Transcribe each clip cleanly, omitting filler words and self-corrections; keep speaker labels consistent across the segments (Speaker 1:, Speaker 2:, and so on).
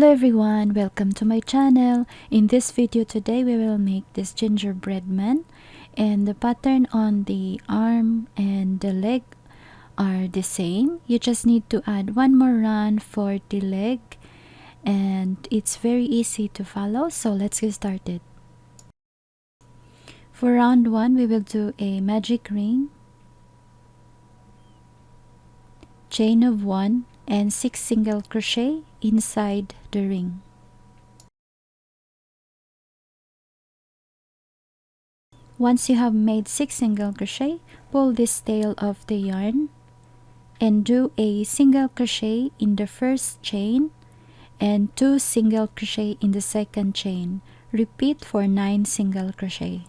Speaker 1: Hello everyone, welcome to my channel. In this video today we will make this gingerbread man, and the pattern on the arm and the leg are the same. You just need to add one more run for the leg, and it's very easy to follow, so let's get started. For round 1 we will do a magic ring, chain of 1 and 6 single crochet inside the ring. Once you have made 6 single crochet, pull this tail of the yarn and do a single crochet in the first chain and 2 single crochet in the second chain. Repeat for 9 single crochet.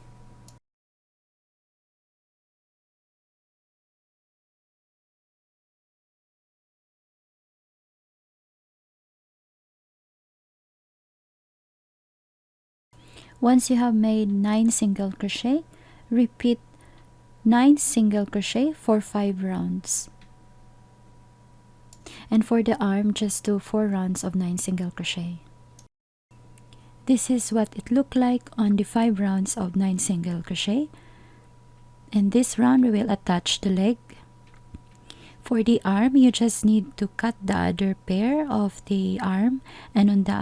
Speaker 1: Once you have made 9 single crochet, repeat 9 single crochet for 5 rounds. And for the arm, just do 4 rounds of 9 single crochet. This is what it looked like on the 5 rounds of 9 single crochet. And this round we will attach the leg. For the arm, you just need to cut the other pair of the arm, and on the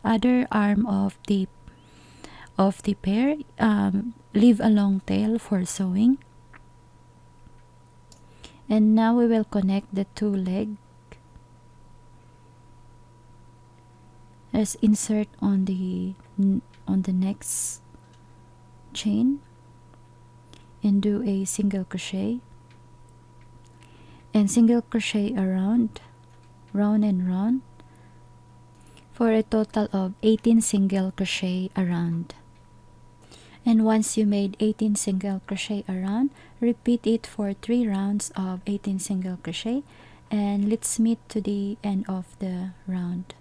Speaker 1: other arm of the pair, leave a long tail for sewing. And now we will connect the 2 legs. Let's insert on the next chain and do a single crochet and single crochet around, round and round, for a total of 18 single crochet around. And once you made 18 single crochet around, repeat it for 3 rounds of 18 single crochet, and let's meet to the end of the round.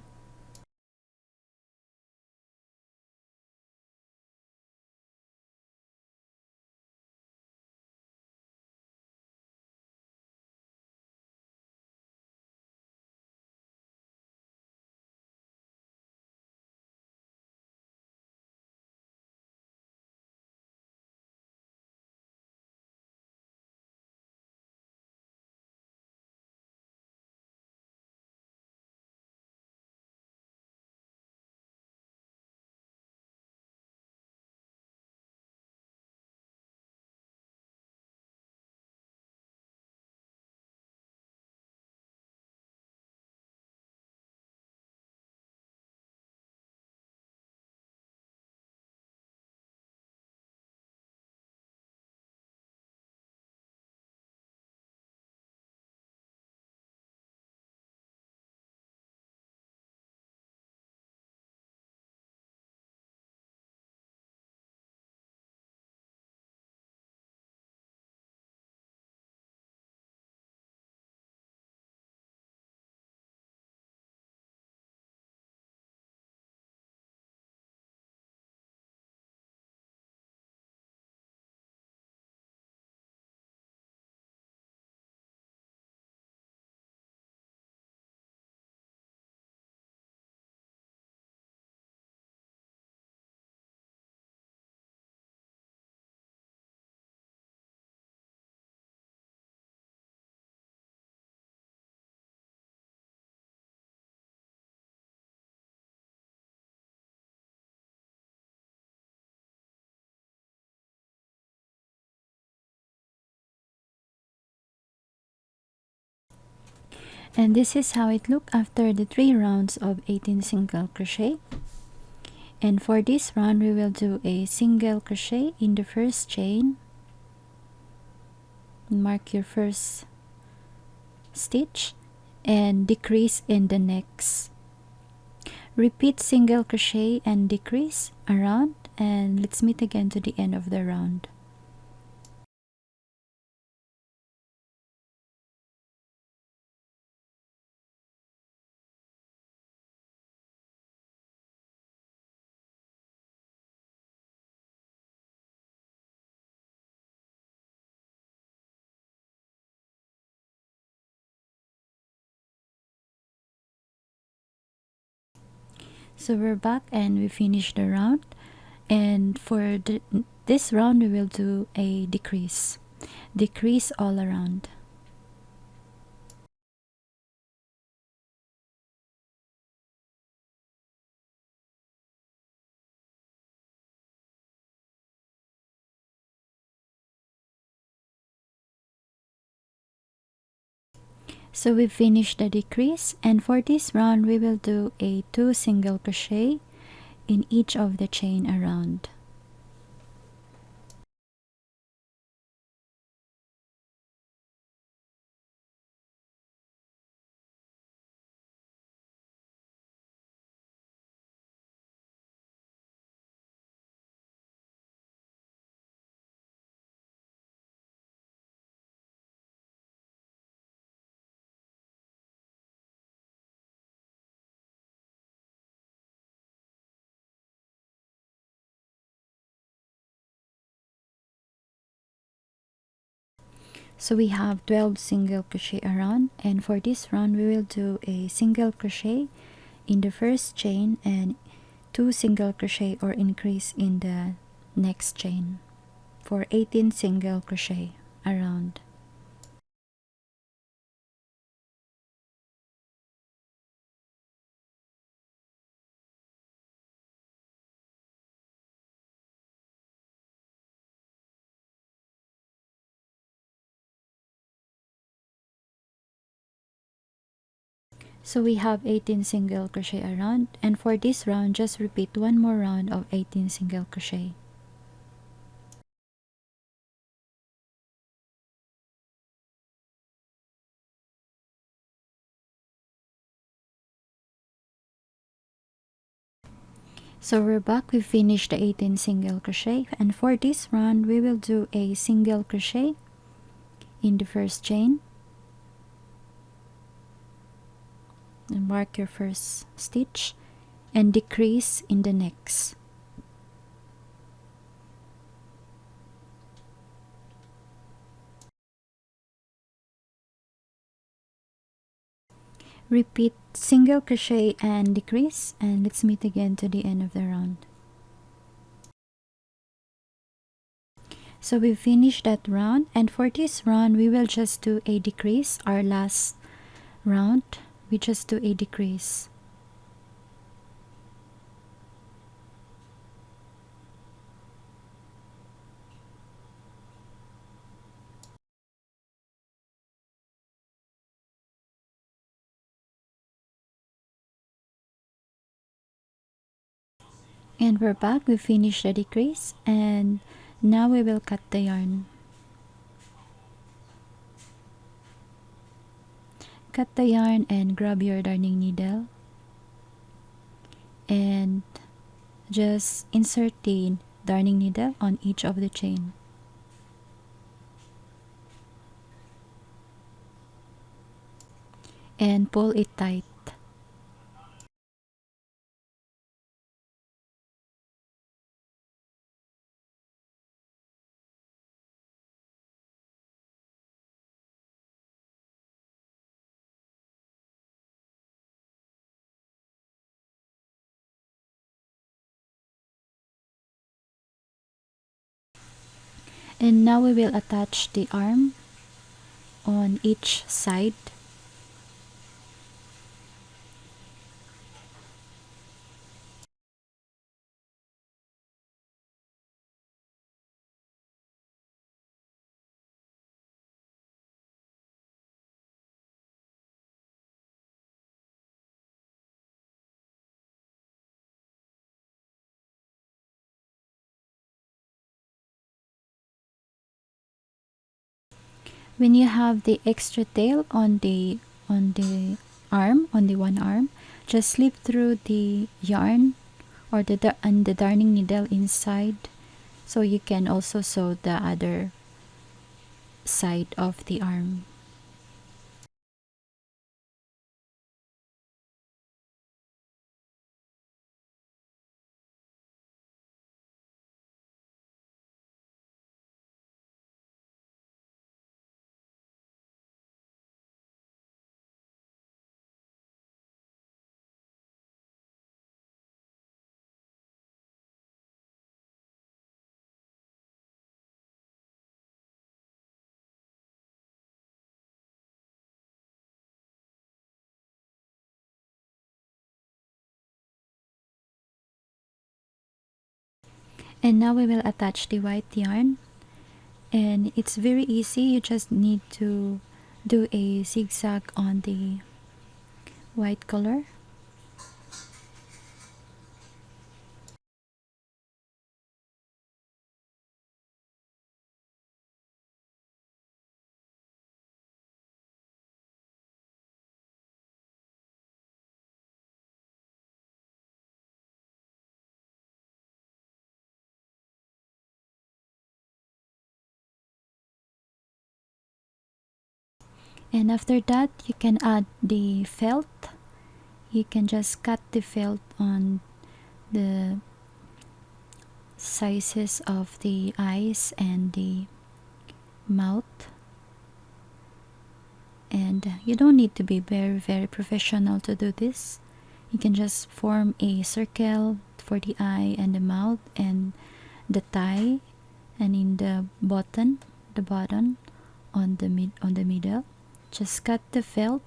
Speaker 1: And this is how it looked after the 3 rounds of 18 single crochet. And for this round we will do a single crochet in the first chain. Mark your first stitch and decrease in the next. Repeat single crochet and decrease around, and let's meet again to the end of the round. So we're back and we finished the round, and for this round we will do a decrease all around. So we finished the decrease, and for this round we will do a 2 single crochet in each of the chain around. So we have 12 single crochet around, and for this round we will do a single crochet in the first chain and 2 single crochet or increase in the next chain for 18 single crochet around. So we have 18 single crochet around, and for this round just repeat one more round of 18 single crochet. So we're back, we finished the 18 single crochet, and for this round we will do a single crochet in the first chain and mark your first stitch and decrease in the next. Repeat single crochet and decrease, and let's meet again to the end of the round. So we finished that round, and for this round we will just do a decrease. Our last round we just do a decrease. And we're back, we finished the decrease, and now we will cut the yarn. Cut the yarn and grab your darning needle and just insert the darning needle on each of the chain. And pull it tight. And now we will attach the arm on each side. When you have the extra tail on the arm, on the one arm, just slip through the yarn or the darning needle inside, so you can also sew the other side of the arm. And now we will attach the white yarn, and it's very easy. You just need to do a zigzag on the white color. And after that, you can add the felt. You can just cut the felt on the sizes of the eyes and the mouth. And you don't need to be very professional to do this. You can just form a circle for the eye and the mouth and the thigh, and in the bottom on the middle, just cut the felt,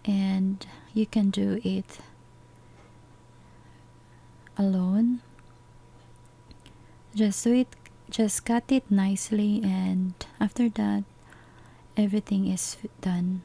Speaker 1: and you can do it alone. Just cut it nicely, and after that everything is done.